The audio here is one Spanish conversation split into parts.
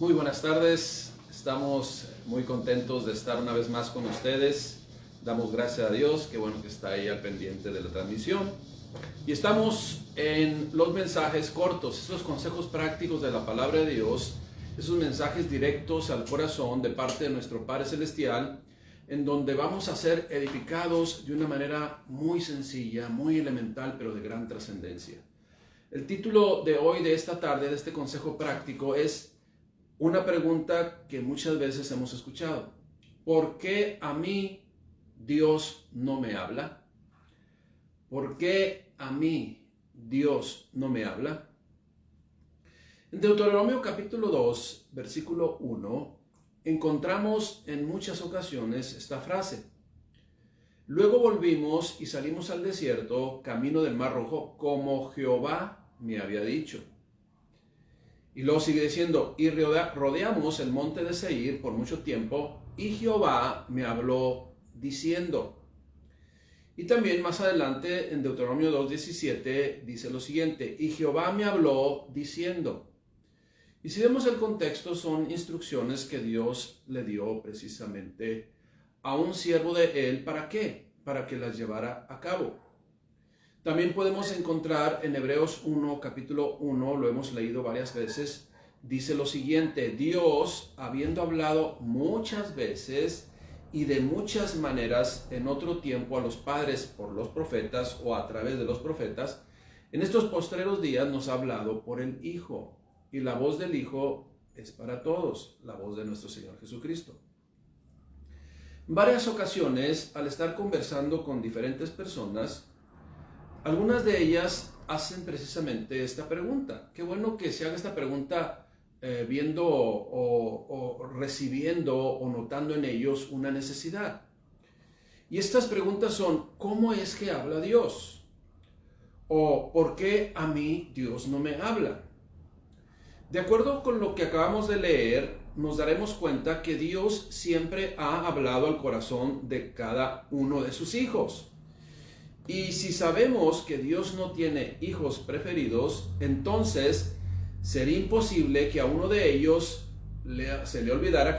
Muy buenas tardes, estamos muy contentos de estar una vez más con ustedes. Damos gracias a Dios, qué bueno que está ahí al pendiente de la transmisión. Y estamos en los mensajes cortos, esos consejos prácticos de la palabra de Dios, esos mensajes directos al corazón de parte de nuestro Padre Celestial, en donde vamos a ser edificados de una manera muy sencilla, muy elemental, pero de gran trascendencia. El título de hoy, de esta tarde, de este consejo práctico es una pregunta que muchas veces hemos escuchado. ¿Por qué a mí Dios no me habla? ¿Por qué a mí Dios no me habla? En Deuteronomio capítulo 2, versículo 1, encontramos en muchas ocasiones esta frase. Luego volvimos y salimos al desierto, camino del Mar Rojo, como Jehová me había dicho. Y luego sigue diciendo, y rodeamos el monte de Seir por mucho tiempo, y Jehová me habló diciendo. Y también más adelante en Deuteronomio 2:17 dice lo siguiente, y Jehová me habló diciendo. Y si vemos el contexto, son instrucciones que Dios le dio precisamente a un siervo de él. ¿Para qué? Para que las llevara a cabo. También podemos encontrar en Hebreos 1, capítulo 1, lo hemos leído varias veces, dice lo siguiente, Dios, habiendo hablado muchas veces y de muchas maneras en otro tiempo a los padres por los profetas o a través de los profetas, en estos postreros días nos ha hablado por el Hijo. Y la voz del Hijo es para todos, la voz de nuestro Señor Jesucristo. En varias ocasiones, al estar conversando con diferentes personas, algunas de ellas hacen precisamente esta pregunta. Qué bueno que se haga esta pregunta viendo o recibiendo o notando en ellos una necesidad. Y estas preguntas son, ¿cómo es que habla Dios? O ¿por qué a mí Dios no me habla? De acuerdo con lo que acabamos de leer, nos daremos cuenta que Dios siempre ha hablado al corazón de cada uno de sus hijos. Y si sabemos que Dios no tiene hijos preferidos, entonces sería imposible que a uno de ellos se le olvidara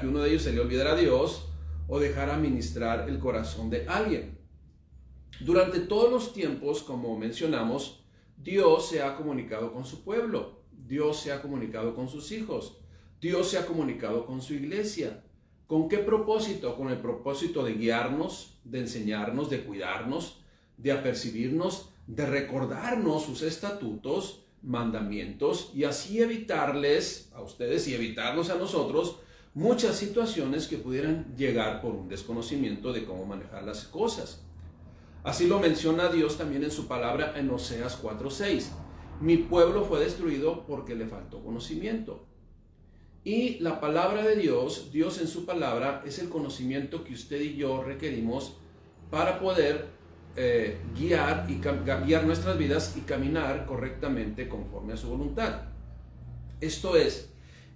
a Dios o dejara ministrar el corazón de alguien. Durante todos los tiempos, como mencionamos, Dios se ha comunicado con su pueblo, Dios se ha comunicado con sus hijos, Dios se ha comunicado con su iglesia. ¿Con qué propósito? Con el propósito de guiarnos, de enseñarnos, de cuidarnos, de apercibirnos, de recordarnos sus estatutos, mandamientos y así evitarles a ustedes y evitarnos a nosotros muchas situaciones que pudieran llegar por un desconocimiento de cómo manejar las cosas. Así lo menciona Dios también en su palabra en Oseas 4:6. Mi pueblo fue destruido porque le faltó conocimiento. Y la palabra de Dios, Dios en su palabra, es el conocimiento que usted y yo requerimos para poder guiar nuestras vidas y caminar correctamente conforme a su voluntad. Esto es,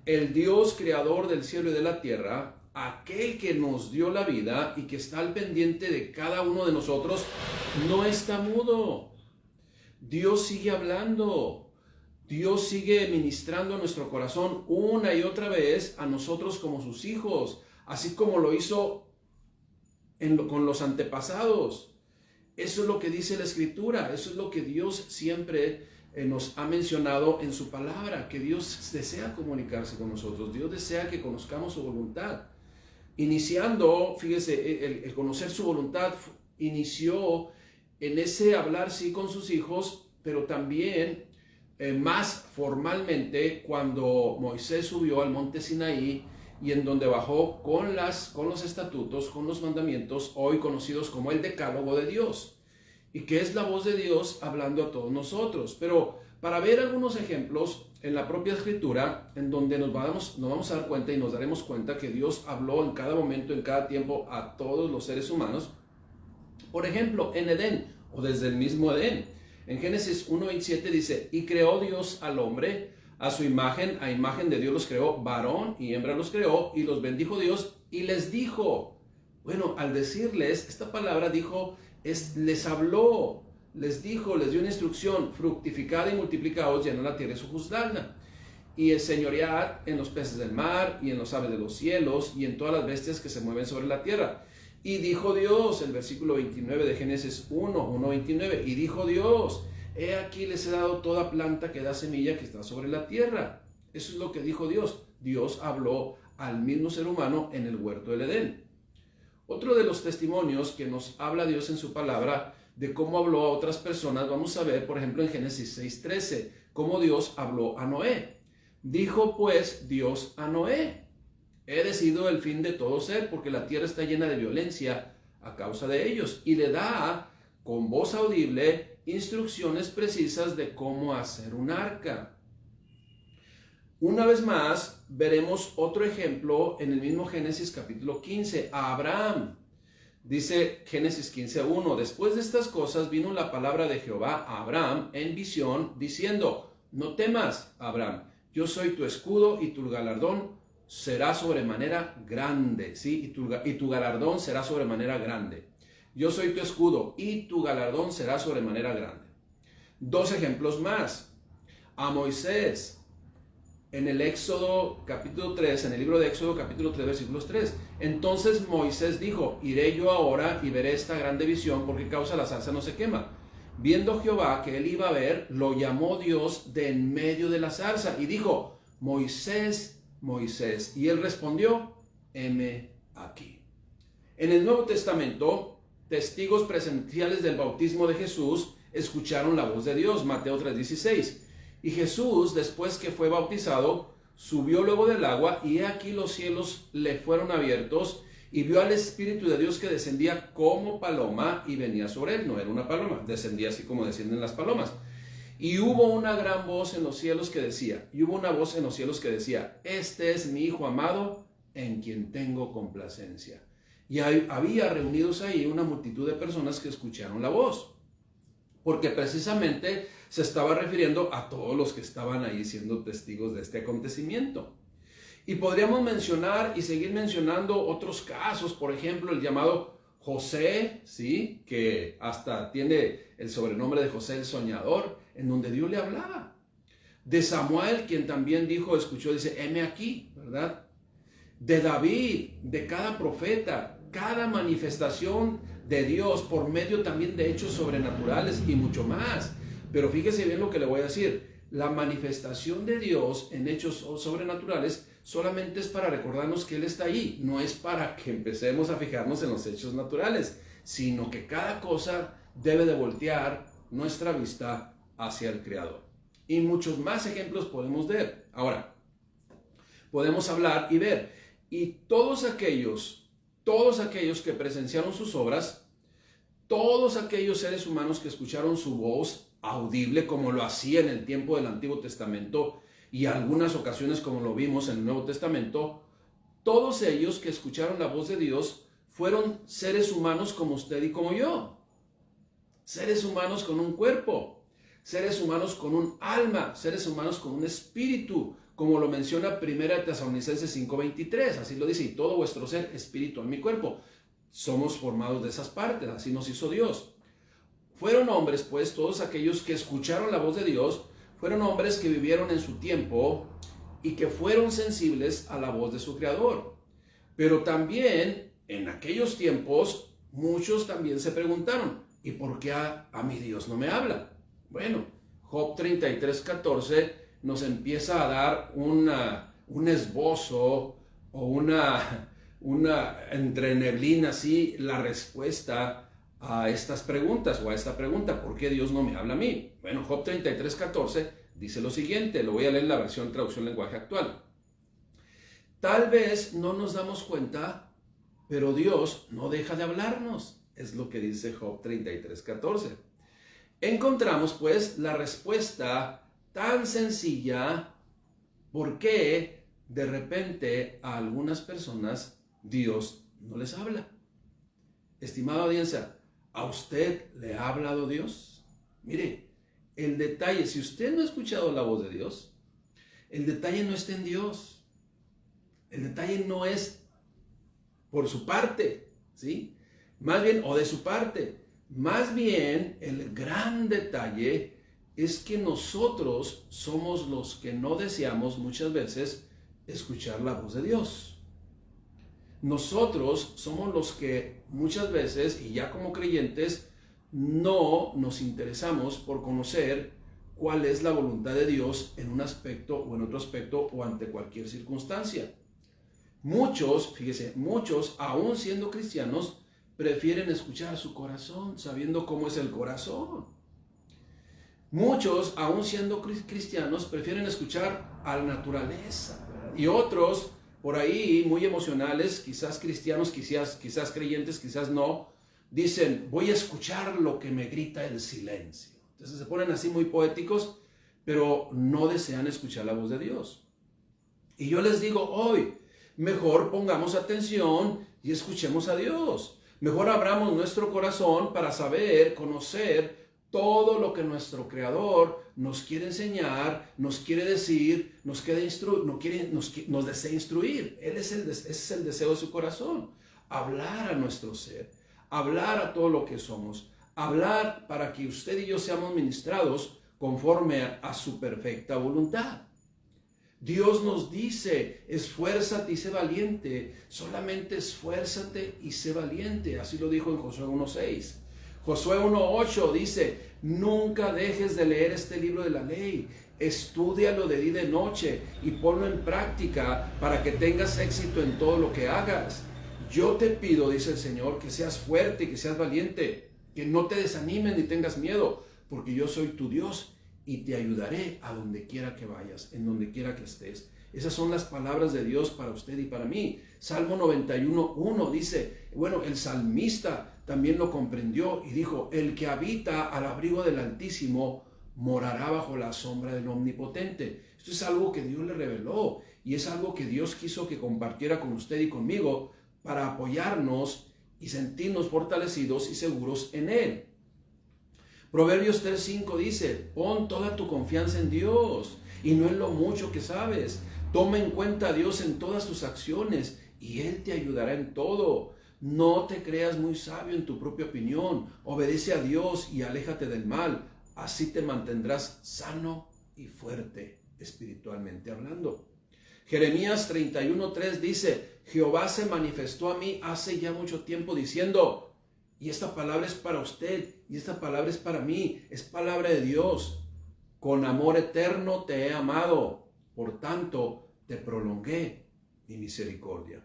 el Dios creador del cielo y de la tierra, aquel que nos dio la vida y que está al pendiente de cada uno de nosotros, no está mudo. Dios sigue hablando. Dios sigue ministrando a nuestro corazón una y otra vez a nosotros como sus hijos, así como lo hizo con los antepasados. Eso es lo que dice la Escritura, eso es lo que Dios siempre nos ha mencionado en su palabra, que Dios desea comunicarse con nosotros, Dios desea que conozcamos su voluntad. Iniciando, fíjese, el conocer su voluntad inició en ese hablar sí con sus hijos, pero también más formalmente cuando Moisés subió al monte Sinaí y en donde bajó con los estatutos, con los mandamientos, hoy conocidos como el Decálogo de Dios, y que es la voz de Dios hablando a todos nosotros. Pero para ver algunos ejemplos en la propia Escritura, en donde nos vamos a dar cuenta y nos daremos cuenta que Dios habló en cada momento, en cada tiempo, a todos los seres humanos. Por ejemplo, en Edén, o desde el mismo Edén, en Génesis 1:27 dice, y creó Dios al hombre, a su imagen, a imagen de Dios los creó, varón y hembra los creó, y los bendijo Dios, y les dijo. Bueno, al decirles, esta palabra dijo, les habló, les dijo, les dio una instrucción, fructificad y multiplicaos, llenad la tierra y sojuzgadla. y señoread en los peces del mar, y en los aves de los cielos, y en todas las bestias que se mueven sobre la tierra. Y dijo Dios, el versículo 29 de Génesis 1:29, y dijo Dios, he aquí les he dado toda planta que da semilla que está sobre la tierra. Eso es lo que dijo Dios. Dios habló al mismo ser humano en el huerto del Edén. Otro de los testimonios que nos habla Dios en su palabra de cómo habló a otras personas, vamos a ver, por ejemplo, en Génesis 6:13, cómo Dios habló a Noé. Dijo pues Dios a Noé, he decidido el fin de todo ser, porque la tierra está llena de violencia a causa de ellos. Y le da, con voz audible, instrucciones precisas de cómo hacer un arca. Una vez más, veremos otro ejemplo en el mismo Génesis capítulo 15, a Abraham. Dice Génesis 15:1, después de estas cosas vino la palabra de Jehová a Abraham en visión, diciendo, no temas, Abraham, yo soy tu escudo y tu galardón será sobremanera grande, ¿sí? Y tu galardón será sobremanera grande. Yo soy tu escudo y tu galardón será sobremanera grande. Dos ejemplos más. A Moisés, en el Éxodo capítulo 3, en el libro de Éxodo capítulo 3, versículos 3. Entonces Moisés dijo, iré yo ahora y veré esta grande visión, porque causa la zarza no se quema. Viendo Jehová que él iba a ver, lo llamó Dios de en medio de la zarza y dijo, Moisés, Moisés. Y él respondió, heme aquí. En el Nuevo Testamento, testigos presenciales del bautismo de Jesús escucharon la voz de Dios, Mateo 3:16. Y Jesús, después que fue bautizado, subió luego del agua, y he aquí los cielos le fueron abiertos, y vio al Espíritu de Dios que descendía como paloma y venía sobre él. No era una paloma, descendía así como descienden las palomas. Y hubo una gran voz en los cielos que decía, este es mi Hijo amado, en quien tengo complacencia. Y había reunidos ahí una multitud de personas que escucharon la voz, porque precisamente se estaba refiriendo a todos los que estaban ahí siendo testigos de este acontecimiento. Y podríamos mencionar y seguir mencionando otros casos, por ejemplo, el llamado José, ¿sí? Que hasta tiene el sobrenombre de José el Soñador, en donde Dios le hablaba. De Samuel, quien también escuchó, dice, heme aquí, ¿verdad? De David, de cada profeta, cada manifestación de Dios por medio también de hechos sobrenaturales y mucho más. Pero fíjese bien lo que le voy a decir. La manifestación de Dios en hechos sobrenaturales solamente es para recordarnos que Él está ahí. No es para que empecemos a fijarnos en los hechos naturales, sino que cada cosa debe de voltear nuestra vista hacia el Creador. Y muchos más ejemplos podemos ver. Ahora, podemos hablar y ver. Y todos aquellos que presenciaron sus obras, todos aquellos seres humanos que escucharon su voz audible, como lo hacía en el tiempo del Antiguo Testamento y algunas ocasiones como lo vimos en el Nuevo Testamento, todos ellos que escucharon la voz de Dios fueron seres humanos como usted y como yo. Seres humanos con un cuerpo, seres humanos con un alma, seres humanos con un espíritu, como lo menciona 1 Tesalonicenses 5:23, así lo dice, y todo vuestro ser, espíritu, alma y cuerpo. Somos formados de esas partes, así nos hizo Dios. Fueron hombres, pues, todos aquellos que escucharon la voz de Dios, fueron hombres que vivieron en su tiempo y que fueron sensibles a la voz de su Creador. Pero también, en aquellos tiempos, muchos también se preguntaron, ¿y por qué a mi Dios no me habla? Bueno, Job 33:14 nos empieza a dar un esbozo o una entre neblina, así, la respuesta a estas preguntas o a esta pregunta, ¿por qué Dios no me habla a mí? Bueno, Job 33:14 dice lo siguiente, lo voy a leer en la versión traducción lenguaje actual. Tal vez no nos damos cuenta, pero Dios no deja de hablarnos, es lo que dice Job 33:14. Encontramos pues la respuesta tan sencilla, ¿por qué de repente a algunas personas Dios no les habla? Estimada audiencia, ¿a usted le ha hablado Dios? Mire, el detalle, si usted no ha escuchado la voz de Dios, el detalle no está en Dios. El detalle no es por su parte, ¿sí? Más bien, o de su parte. Más bien, el gran detalle es que nosotros somos los que no deseamos muchas veces escuchar la voz de Dios. Nosotros somos los que muchas veces, y ya como creyentes, no nos interesamos por conocer cuál es la voluntad de Dios en un aspecto o en otro aspecto o ante cualquier circunstancia. Muchos, fíjese, muchos, aún siendo cristianos, prefieren escuchar su corazón, sabiendo cómo es el corazón. Muchos, aún siendo cristianos, prefieren escuchar a la naturaleza, ¿verdad? Y otros, por ahí, muy emocionales, quizás cristianos, quizás creyentes, quizás no, dicen, voy a escuchar lo que me grita el silencio. Entonces se ponen así muy poéticos, pero no desean escuchar la voz de Dios. Y yo les digo hoy, mejor pongamos atención y escuchemos a Dios. Mejor abramos nuestro corazón para saber, conocer todo lo que nuestro Creador nos quiere enseñar, nos quiere decir, nos desea instruir. Ese es el deseo de su corazón. Hablar a nuestro ser, hablar a todo lo que somos, hablar para que usted y yo seamos ministrados conforme a su perfecta voluntad. Dios nos dice, esfuérzate y sé valiente, solamente esfuérzate y sé valiente. Así lo dijo en Josué 1:6. Josué 1:8 dice, nunca dejes de leer este libro de la ley, estúdialo de día y de noche y ponlo en práctica para que tengas éxito en todo lo que hagas. Yo te pido, dice el Señor, que seas fuerte y que seas valiente, que no te desanimes ni tengas miedo, porque yo soy tu Dios y te ayudaré a donde quiera que vayas, en donde quiera que estés. Esas son las palabras de Dios para usted y para mí. Salmo 91:1 dice, bueno, el salmista también lo comprendió y dijo, el que habita al abrigo del Altísimo morará bajo la sombra del Omnipotente. Esto es algo que Dios le reveló y es algo que Dios quiso que compartiera con usted y conmigo para apoyarnos y sentirnos fortalecidos y seguros en Él. Proverbios 3:5 dice, pon toda tu confianza en Dios y no en lo mucho que sabes. Toma en cuenta a Dios en todas tus acciones y Él te ayudará en todo. No te creas muy sabio en tu propia opinión. Obedece a Dios y aléjate del mal. Así te mantendrás sano y fuerte espiritualmente hablando. Jeremías 31:3 dice, Jehová se manifestó a mí hace ya mucho tiempo diciendo, y esta palabra es para usted, y esta palabra es para mí, es palabra de Dios. Con amor eterno te he amado, por tanto te prolongué mi misericordia.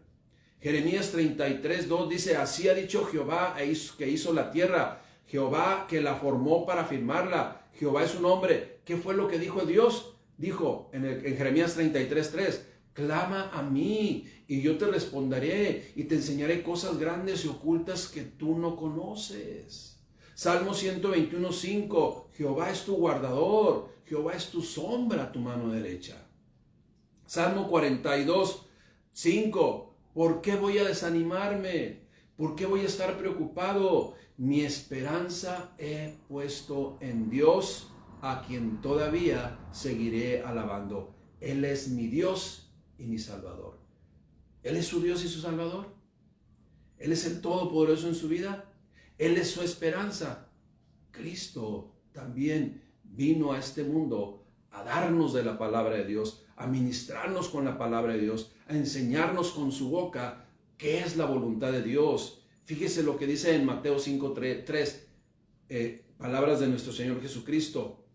Jeremías 33:2 dice, así ha dicho Jehová que hizo la tierra, Jehová que la formó para firmarla, Jehová es su nombre. ¿Qué fue lo que dijo Dios? Dijo en Jeremías 33:3, clama a mí y yo te responderé y te enseñaré cosas grandes y ocultas que tú no conoces. Salmo 121:5, Jehová es tu guardador, Jehová es tu sombra a tu mano derecha. Salmo 42:5, ¿por qué voy a desanimarme? ¿Por qué voy a estar preocupado? Mi esperanza he puesto en Dios, a quien todavía seguiré alabando. Él es mi Dios y mi Salvador. Él es su Dios y su Salvador. Él es el Todopoderoso en su vida. Él es su esperanza. Cristo también vino a este mundo a darnos de la palabra de Dios, a ministrarnos con la palabra de Dios, a enseñarnos con su boca qué es la voluntad de Dios. Fíjese lo que dice en Mateo 5:3, palabras de nuestro Señor Jesucristo.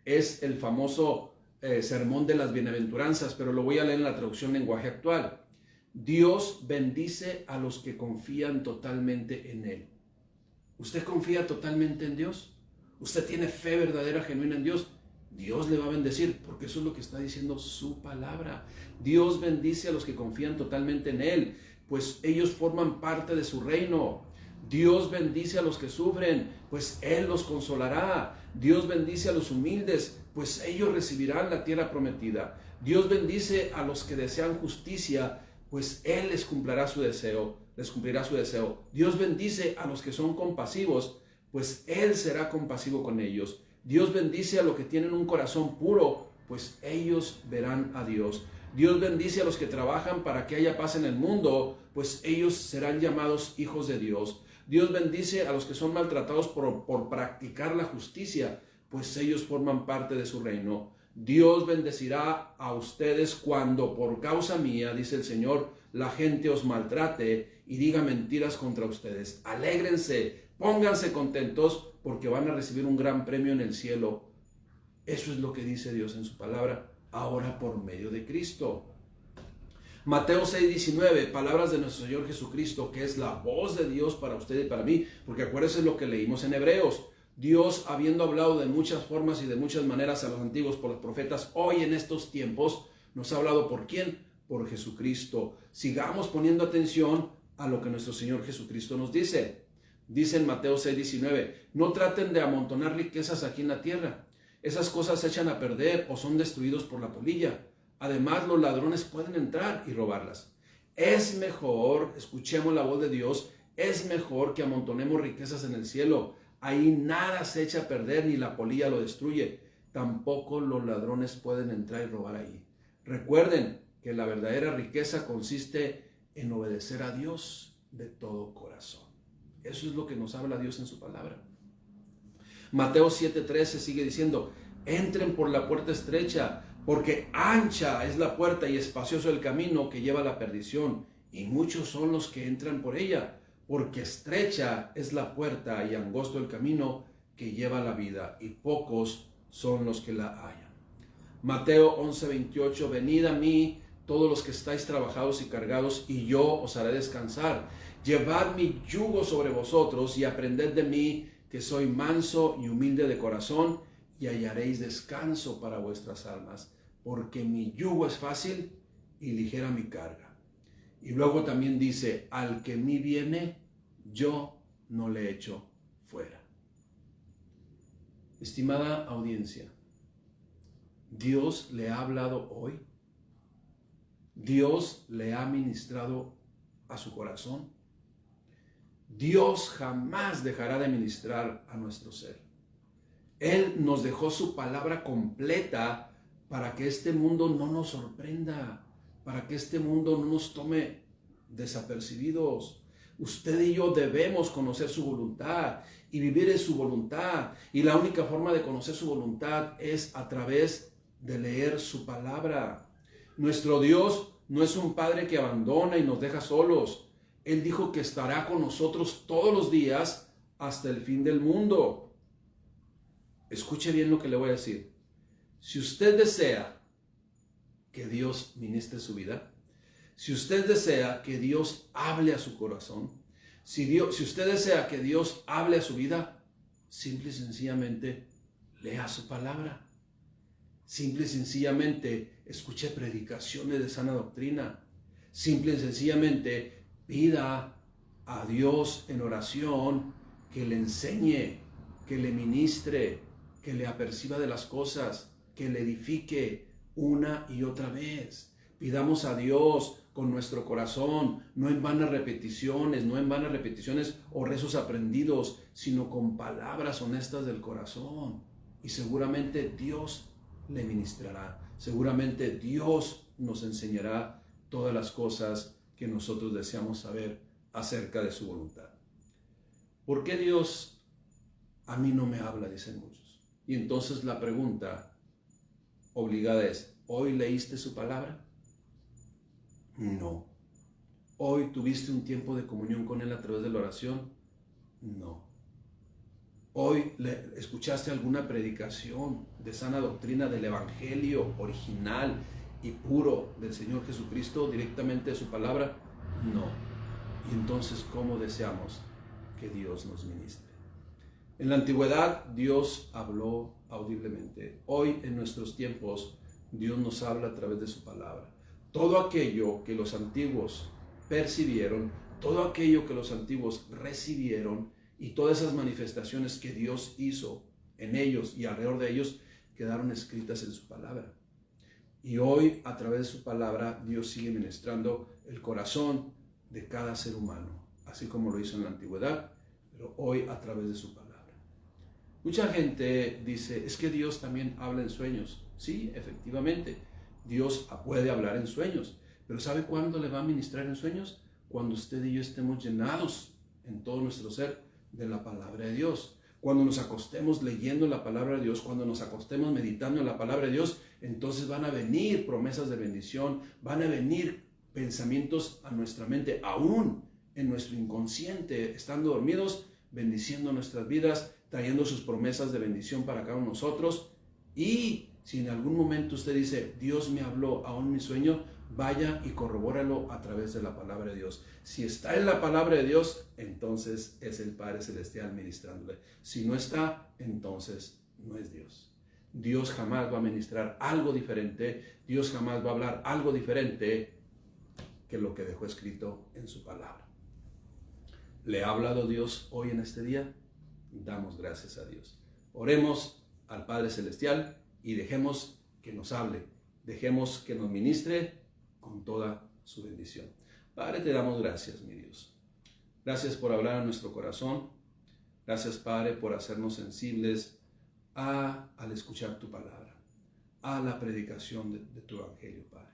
Es el famoso sermón de las bienaventuranzas, pero lo voy a leer en la traducción lenguaje actual. Dios bendice a los que confían totalmente en Él. ¿Usted confía totalmente en Dios? ¿Usted tiene fe verdadera, genuina en Dios? Dios le va a bendecir, porque eso es lo que está diciendo su palabra. Dios bendice a los que confían totalmente en Él, pues ellos forman parte de su reino. Dios bendice a los que sufren, pues Él los consolará. Dios bendice a los humildes, pues ellos recibirán la tierra prometida. Dios bendice a los que desean justicia, pues Él les cumplirá su deseo. Dios bendice a los que son compasivos, pues Él será compasivo con ellos. Dios bendice a los que tienen un corazón puro, pues ellos verán a Dios. Dios bendice a los que trabajan para que haya paz en el mundo, pues ellos serán llamados hijos de Dios. Dios bendice a los que son maltratados por practicar la justicia, pues ellos forman parte de su reino. Dios bendecirá a ustedes cuando por causa mía, dice el Señor, la gente os maltrate y diga mentiras contra ustedes. Alégrense, pónganse contentos porque van a recibir un gran premio en el cielo. Eso es lo que dice Dios en su palabra, ahora por medio de Cristo. Mateo 6:19, palabras de nuestro Señor Jesucristo, que es la voz de Dios para usted y para mí, porque acuérdense lo que leímos en Hebreos. Dios, habiendo hablado de muchas formas y de muchas maneras a los antiguos por los profetas, hoy en estos tiempos nos ha hablado ¿por quién? Por Jesucristo. Sigamos poniendo atención a lo que nuestro Señor Jesucristo nos dice. Dice en Mateo 6:19, no traten de amontonar riquezas aquí en la tierra. Esas cosas se echan a perder o son destruidos por la polilla. Además, los ladrones pueden entrar y robarlas. Es mejor, escuchemos la voz de Dios, es mejor que amontonemos riquezas en el cielo. Ahí nada se echa a perder ni la polilla lo destruye. Tampoco los ladrones pueden entrar y robar ahí. Recuerden que la verdadera riqueza consiste en obedecer a Dios de todo corazón. Eso es lo que nos habla Dios en su palabra. Mateo 7:13 sigue diciendo, entren por la puerta estrecha, porque ancha es la puerta y espacioso el camino que lleva a la perdición, y muchos son los que entran por ella, porque estrecha es la puerta y angosto el camino que lleva a la vida, y pocos son los que la hallan. Mateo 11:28, venid a mí todos los que estáis trabajados y cargados, y yo os haré descansar. Llevad mi yugo sobre vosotros y aprended de mí, que soy manso y humilde de corazón, y hallaréis descanso para vuestras almas, porque mi yugo es fácil y ligera mi carga. Y luego también dice, al que a mí viene, yo no le echo fuera. Estimada audiencia, Dios le ha hablado hoy. Dios le ha ministrado a su corazón. Dios jamás dejará de ministrar a nuestro ser. Él nos dejó su palabra completa para que este mundo no nos sorprenda, para que este mundo no nos tome desapercibidos. Usted y yo debemos conocer su voluntad y vivir en su voluntad. Y la única forma de conocer su voluntad es a través de leer su palabra. Nuestro Dios no es un Padre que abandona y nos deja solos. Él dijo que estará con nosotros todos los días hasta el fin del mundo. Escuche bien lo que le voy a decir. Si usted desea que Dios ministre su vida, si usted desea que Dios hable a su corazón, si usted desea que Dios hable a su vida, simple y sencillamente lea su palabra. Simple y sencillamente escuche predicaciones de sana doctrina. Simple y sencillamente pida a Dios en oración que le enseñe, que le ministre, que le aperciba de las cosas, que le edifique una y otra vez. Pidamos a Dios con nuestro corazón, no en vanas repeticiones, o rezos aprendidos, sino con palabras honestas del corazón. Y seguramente Dios le ministrará. Seguramente Dios nos enseñará todas las cosas que nosotros deseamos saber acerca de su voluntad. ¿Por qué Dios a mí no me habla? Dicen muchos. Y entonces la pregunta obligada es, ¿hoy leíste su palabra? No. ¿Hoy tuviste un tiempo de comunión con Él a través de la oración? No. ¿Hoy escuchaste alguna predicación de sana doctrina del Evangelio original y puro del Señor Jesucristo directamente de su palabra? No. Y entonces, ¿cómo deseamos que Dios nos ministre? En la antigüedad, Dios habló audiblemente. Hoy, en nuestros tiempos, Dios nos habla a través de su palabra. Todo aquello que los antiguos percibieron, todo aquello que los antiguos recibieron y todas esas manifestaciones que Dios hizo en ellos y alrededor de ellos quedaron escritas en su palabra. Y hoy, a través de su palabra, Dios sigue ministrando el corazón de cada ser humano, así como lo hizo en la antigüedad, pero hoy a través de su palabra. Mucha gente dice, es que Dios también habla en sueños. Sí, efectivamente, Dios puede hablar en sueños, pero ¿sabe cuándo le va a ministrar en sueños? Cuando usted y yo estemos llenados en todo nuestro ser de la palabra de Dios. Cuando nos acostemos leyendo la palabra de Dios, cuando nos acostemos meditando en la palabra de Dios, entonces van a venir promesas de bendición, van a venir pensamientos a nuestra mente, aún en nuestro inconsciente, estando dormidos, bendiciendo nuestras vidas, trayendo sus promesas de bendición para cada uno de nosotros. Y si en algún momento usted dice, Dios me habló aún en mi sueño, vaya y corrobóralo a través de la palabra de Dios. Si está en la palabra de Dios, entonces es el Padre Celestial ministrándole. Si no está, entonces no es Dios. Dios jamás va a ministrar algo diferente. Dios jamás va a hablar algo diferente que lo que dejó escrito en su palabra. ¿Le ha hablado Dios hoy en este día? Damos gracias a Dios. Oremos al Padre Celestial y dejemos que nos hable. Dejemos que nos ministre con toda su bendición. Padre, te damos gracias, mi Dios. Gracias por hablar a nuestro corazón. Gracias, Padre, por hacernos sensibles al escuchar tu palabra, a la predicación de tu evangelio, Padre.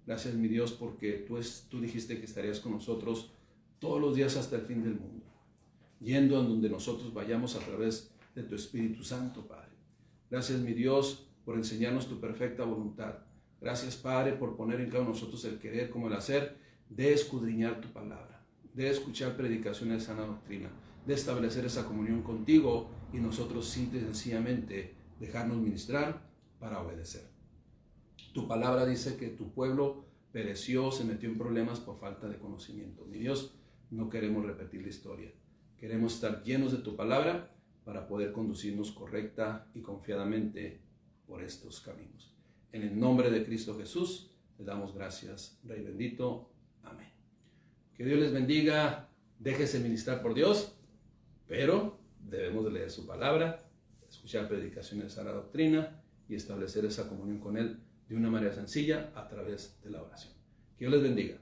Gracias, mi Dios, porque tú dijiste que estarías con nosotros todos los días hasta el fin del mundo, yendo a donde nosotros vayamos a través de tu Espíritu Santo, Padre. Gracias, mi Dios, por enseñarnos tu perfecta voluntad. Gracias, Padre, por poner en cada uno de nosotros el querer como el hacer, de escudriñar tu palabra, de escuchar predicaciones de sana doctrina, de establecer esa comunión contigo y nosotros simple y sencillamente dejarnos ministrar para obedecer. Tu palabra dice que tu pueblo pereció, se metió en problemas por falta de conocimiento. Mi Dios, no queremos repetir la historia. Queremos estar llenos de tu palabra para poder conducirnos correcta y confiadamente por estos caminos. En el nombre de Cristo Jesús, le damos gracias, Rey bendito. Amén. Que Dios les bendiga. Déjese ministrar por Dios, pero debemos de leer su palabra, escuchar predicaciones de sana doctrina y establecer esa comunión con Él de una manera sencilla a través de la oración. Que Dios les bendiga.